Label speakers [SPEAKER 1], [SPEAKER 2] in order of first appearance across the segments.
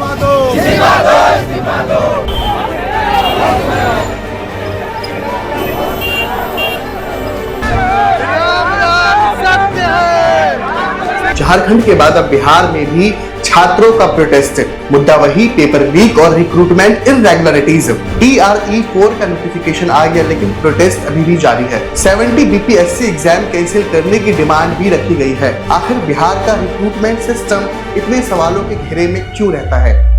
[SPEAKER 1] इस्तीफा दो।
[SPEAKER 2] झारखंड के बाद अब बिहार में भी छात्रों का प्रोटेस्ट। मुद्दा वही पेपर लीक और रिक्रूटमेंट इररेगुलरिटीज। TRE-4 का नोटिफिकेशन आ गया लेकिन प्रोटेस्ट अभी भी जारी है। 70 BPSC एग्जाम कैंसिल करने की डिमांड भी रखी गई है। आखिर बिहार का रिक्रूटमेंट सिस्टम इतने सवालों के घेरे में क्यों रहता है?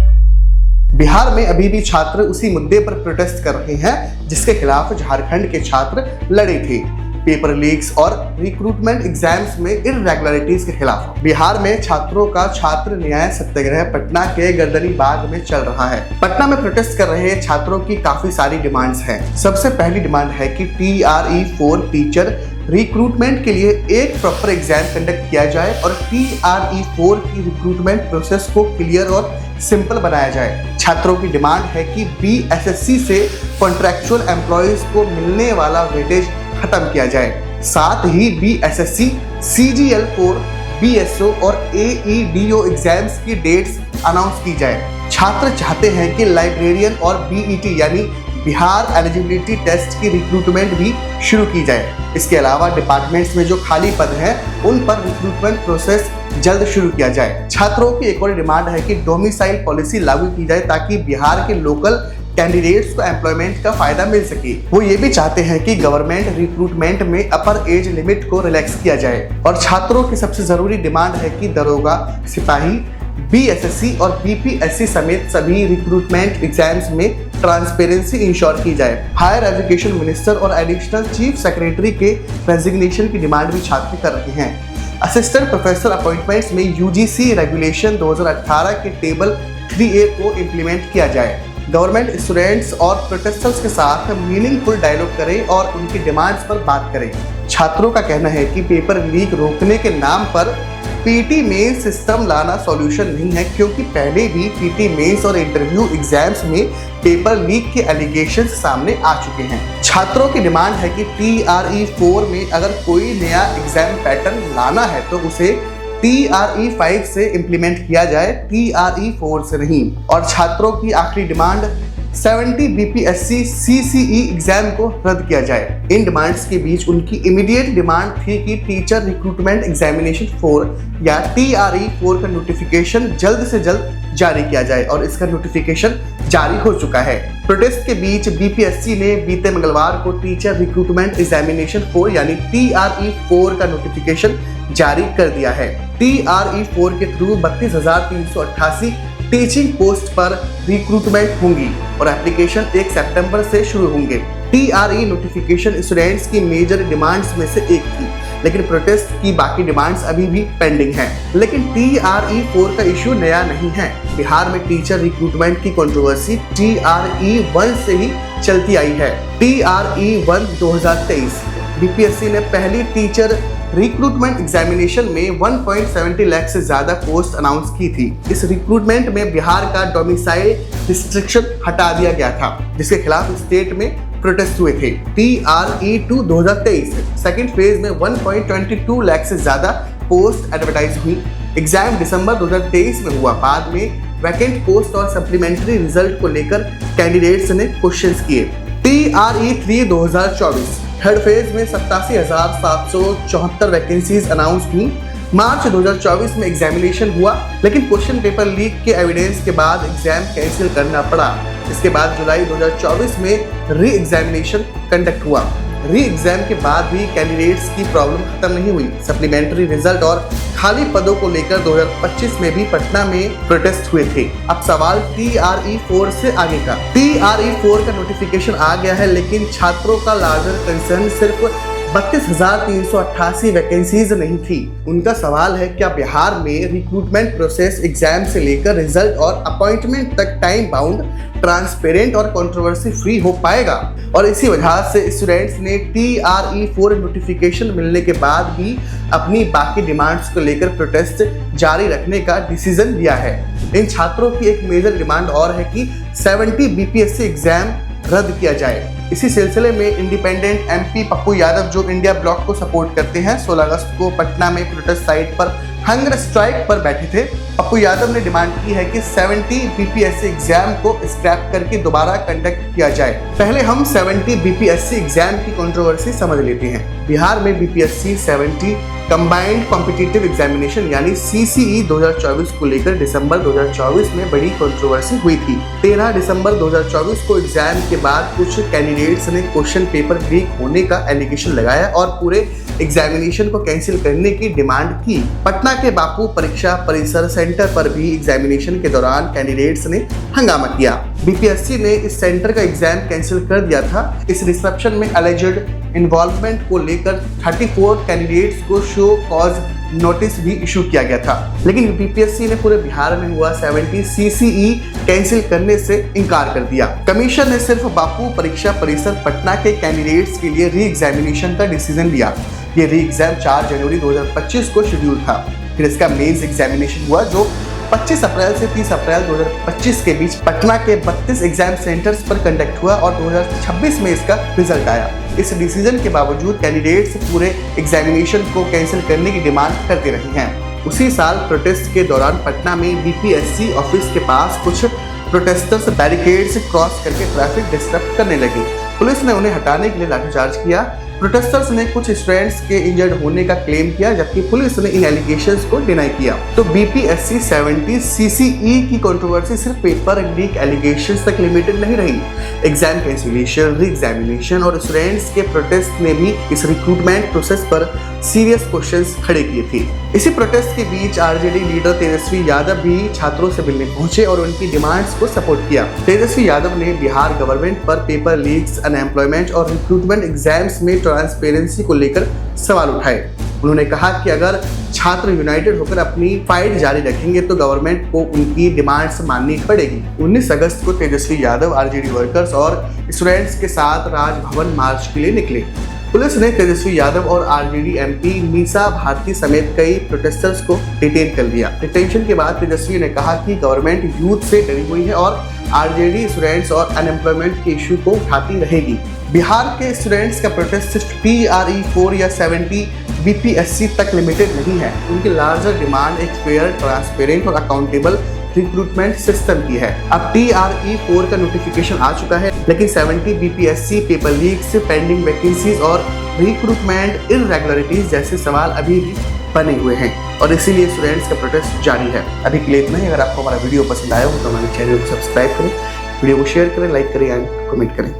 [SPEAKER 2] बिहार में अभी भी छात्र उसी मुद्दे पर प्रोटेस्ट कर रहे हैं जिसके खिलाफ झारखंड के छात्र लड़े थे, पेपर लीक्स और रिक्रूटमेंट एग्जाम्स में इररेगुलरिटीज के खिलाफ। बिहार में छात्रों का छात्र न्याय सत्याग्रह पटना के गर्दनी बाग में चल रहा है। पटना में प्रोटेस्ट कर रहे छात्रों की काफी सारी डिमांड्स हैं। सबसे पहली डिमांड है कि TRE-4 टीचर रिक्रूटमेंट के लिए एक प्रॉपर एग्जाम कंडक्ट किया जाए और TRE-4 की रिक्रूटमेंट प्रोसेस को क्लियर और सिंपल बनाया जाए। छात्रों की डिमांड है कि BSSC से कॉन्ट्रैक्चुअल एम्प्लॉयज को मिलने वाला वेटेज खत्म किया जाए। साथ ही BSSC, CGL-4, BSO और AEDO एग्जाम्स की डेट्स अनाउंस की जाए। छात्र चाहते हैं कि लाइब्रेरियन और BET यानी बिहार एलिजिबिलिटी टेस्ट की रिक्रूटमेंट भी शुरू की जाए। इसके अलावा डिपार्टमेंट्स में जो खाली पद हैं उन पर रिक्रूटमेंट प्रोसेस जल्द शुरू किया जाए। छात्रों की एक और डिमांड है कि डोमिसाइल पॉलिसी लागू की जाए ताकि बिहार के लोकल कैंडिडेट्स को एम्प्लॉयमेंट का फायदा मिल सके। वो ये भी चाहते हैं कि गवर्नमेंट रिक्रूटमेंट में अपर एज लिमिट को रिलैक्स किया जाए। और छात्रों की सबसे जरूरी डिमांड है कि दरोगा, सिपाही, BSSC और BPSC समेत सभी रिक्रूटमेंट एग्जाम्स में ट्रांसपेरेंसी इंश्योर की जाए। हायर एजुकेशन मिनिस्टर और एडिशनल चीफ सेक्रेटरी के रेजिग्नेशन की डिमांड भी छात्र कर रहे हैं। असिस्टेंट प्रोफेसर अपॉइंटमेंट्स में UGC रेगुलेशन 2018 के टेबल 3A को इम्प्लीमेंट किया जाए। गवर्नमेंट स्टूडेंट्स और प्रोटेस्टर्स के साथ मीनिंगफुल डायलॉग करें और उनकी डिमांड्स पर बात करें। छात्रों का कहना है कि पेपर लीक रोकने के नाम पर PT मेंस सिस्टम लाना सॉल्यूशन नहीं है, क्योंकि पहले भी PT मेंस और इंटरव्यू एग्जाम्स में पेपर लीक के एलिगेशन सामने आ चुके हैं। छात्रों की डिमांड है कि TRE-4 में अगर कोई नया एग्जाम पैटर्न लाना है तो उसे TRE-5 से इम्प्लीमेंट किया जाए, TRE-4 से नहीं। और छात्रों की आखिरी डिमांड 70 BPSC CCE एग्जाम को रद्द किया जाए। इन डिमांड्स के बीच उनकी इमीडिएट डिमांड थी कि टीचर रिक्रूटमेंट एग्जामिनेशन 4 या TRE-4 का नोटिफिकेशन जल्द से जल्द जारी किया जाए और इसका नोटिफिकेशन जारी हो चुका है। प्रोटेस्ट के बीच BPSC ने बीते मंगलवार को टीचर रिक्रूटमेंट एग्जामिनेशन 4 यानी TRE-4 का नोटिफिकेशन जारी कर दिया है। TRE-4 के थ्रू 32,388 टीचिंग पोस्ट पर रिक्रूटमेंट होंगी और एप्लीकेशन 1 सितंबर से शुरू होंगे। TRE नोटिफिकेशन स्टूडेंट्स की मेजर डिमांड्स में से एक थी, लेकिन प्रोटेस्ट की बाकी डिमांड्स अभी भी पेंडिंग हैं। लेकिन TRE-4 का इश्यू नया नहीं है। बिहार में टीचर रिक्रूटमेंट की कंट्रोवर्सी TRE-1 से ही चलती आई है। TRE-1 2023 BPSC ने पहली टीचर रिक्रूटमेंट एग्जामिनेशन में 1.70 लाख से ज्यादा पोस्ट अनाउंस की थी। इस रिक्रूटमेंट में बिहार का डोमिसाइल रिस्ट्रिक्शन हटा दिया गया था, जिसके खिलाफ स्टेट में प्रोटेस्ट हुए थे। TRE-2 2023 सेकेंड फेज में 1.22 लाख से ज्यादा पोस्ट एडवर्टाइज हुई। एग्जाम दिसंबर 2023 में हुआ। बाद में वैकेंट पोस्ट और सप्लीमेंट्री रिजल्ट को लेकर कैंडिडेट्स ने क्वेश्चंस किए। TRE-3 2024 थर्ड फेज में 87,774 वैकेंसीज अनाउंस हुई। मार्च 2024 में एग्जामिनेशन हुआ, लेकिन क्वेश्चन पेपर लीक के एविडेंस के बाद एग्जाम कैंसिल करना पड़ा। इसके बाद जुलाई 2024 में री एग्जामिनेशन कंडक्ट हुआ। री एग्जाम के बाद भी कैंडिडेट्स की प्रॉब्लम खत्म नहीं हुई। सप्लीमेंट्री रिजल्ट और खाली पदों को लेकर 2025 में भी पटना में प्रोटेस्ट हुए थे। अब सवाल TRE-4 से आगे का। TRE-4 का नोटिफिकेशन आ गया है, लेकिन छात्रों का लार्जर कंसर्न सिर्फ 32,388 वैकेंसीज नहीं थी। उनका सवाल है, क्या बिहार में रिक्रूटमेंट प्रोसेस एग्जाम से लेकर रिजल्ट और अपॉइंटमेंट तक टाइम बाउंड, ट्रांसपेरेंट और कंट्रोवर्सी फ्री हो पाएगा? और इसी वजह से स्टूडेंट्स ने TRE-4 नोटिफिकेशन मिलने के बाद भी अपनी बाकी डिमांड्स को लेकर प्रोटेस्ट जारी रखने का डिसीजन लिया है। इन छात्रों की एक मेजर डिमांड और है कि 70 BPSC एग्जाम रद्द किया जाए। इसी सिलसिले में इंडिपेंडेंट MP पप्पू यादव, जो इंडिया ब्लॉक को सपोर्ट करते हैं, 16 अगस्त को पटना में प्रोटेस्ट साइट पर हंगर स्ट्राइक पर बैठे थे। पप्पू यादव ने डिमांड की है कि 70 बीपीएससी एग्जाम को स्क्रैप करके दोबारा कंडक्ट किया जाए। पहले हम 70 बीपीएससी एग्जाम की कंट्रोवर्सी समझ लेते हैं। बिहार में बीपीएससी 70 कंबाइंड कॉम्पिटिटिव एग्जामिनेशन यानी सीसीई 2024 को लेकर दिसंबर 2024 में बड़ी कंट्रोवर्सी हुई थी। 13 दिसंबर 2024 को एग्जाम के बाद कुछ कैंडिडेट्स ने क्वेश्चन पेपर लीक होने का एलिगेशन लगाया और पूरे एग्जामिनेशन को कैंसिल करने की डिमांड की। पटना के बापू परीक्षा परिसर सेंटर पर भी एग्जामिनेशन के दौरान कैंडिडेट्स ने हंगामा किया। बीपीएससी ने इस सेंटर का एग्जाम कैंसिल कर दिया था। इस डिसरप्शन में अलेज्ड इन्वॉल्वमेंट को लेकर 34 कैंडिडेट्स को शो कॉज नोटिस भी इशू किया गया था, लेकिन बीपीएससी ने पूरे बिहार में हुआ 70 सीसीई कैंसिल करने से इनकार कर दिया। कमीशन ने सिर्फ बापू परीक्षा परिसर पटना के कैंडिडेट्स के लिए री एग्जामिनेशन का डिसीजन लिया। ये री एग्जाम 4 जनवरी 2025 को शेड्यूल था। फिर इसका मेंस एग्जामिनेशन हुआ जो 25 अप्रैल से 30 अप्रैल 2025 के बीच पटना के 32 एग्जाम सेंटर्स पर कंडक्ट हुआ और 2026 में इसका रिजल्ट आया। इस डिसीजन के बावजूद कैंडिडेट्स पूरे एग्जामिनेशन को कैंसिल करने की डिमांड करते रहे हैं। उसी साल प्रोटेस्ट के दौरान पटना में बीपीएससी ऑफिस के पास कुछ प्रोटेस्टर्स बैरिकेड्स क्रॉस करके ट्रैफिक डिस्टर्ब करने लगे। पुलिस ने उन्हें हटाने के लिए लाठीचार्ज किया। प्रोटेस्टर्स ने कुछ स्टूडेंट्स के इंजर्ड होने का क्लेम किया, जबकि पुलिस ने इन एलिगेशंस को डिनाई किया। तो बीपीएससी 70 सीसीई की कंट्रोवर्सी सिर्फ पेपर लीक एलिगेशंस तक लिमिटेड नहीं रही। एग्जाम कैंसिलेशन, री एग्जामिनेशन और स्टूडेंट्स के प्रोटेस्ट ने भी इस रिक्रूटमेंट प्रोसेस पर सीरियस क्वेश्चंस खड़े किए थे। इसी प्रोटेस्ट के बीच आरजेडी लीडर तेजस्वी यादव भी छात्रों से मिलने पहुंचे और उनकी डिमांड्स को सपोर्ट किया। तेजस्वी यादव ने बिहार गवर्नमेंट पर पेपर लीक्स, अनएम्प्लॉयमेंट और रिक्रूटमेंट एग्जाम्स में ट्रांसपेरेंसी को लेकर सवाल उठाए। उन्होंने कहा कि अगर छात्र यूनाइटेड होकर अपनी फाइट जारी रखेंगे तो गवर्नमेंट को उनकी डिमांड्स माननी पड़ेगी। 19 अगस्त को तेजस्वी यादव आरजेडी वर्कर्स और स्टूडेंट्स के साथ राजभवन मार्च के लिए निकले। पुलिस ने तेजस्वी यादव और आरजेडी एमपी मीसा भारती समेत कई प्रोटेस्टर्स को डिटेन कर लिया। डिटेंशन के बाद तेजस्वी ने कहा कि गवर्नमेंट यूथ से डरी हुई है और आरजेडी स्टूडेंट्स और अनएम्प्लॉयमेंट के इशू को उठाती रहेगी। बिहार के स्टूडेंट्स का प्रोटेस्ट सिर्फ TRE 4 या 70 बीपीएससी तक लिमिटेड नहीं है। उनकी लार्जर डिमांड एक फेयर, ट्रांसपेरेंट और अकाउंटेबल रिक्रूटमेंट सिस्टम की है। अब TRE 4 का नोटिफिकेशन आ चुका है, लेकिन 70 BPSC, paper leaks, pending vacancies और रिक्रूटमेंट इररेगुलरिटीज जैसे सवाल अभी भी बने हुए हैं और इसीलिए स्टूडेंट्स का प्रोटेस्ट जारी है। अभी के लिए इतना ही। अगर आपको हमारा वीडियो पसंद आया हो तो हमारे चैनल को सब्सक्राइब करें, वीडियो को शेयर करें, लाइक करें एंड कमेंट करें।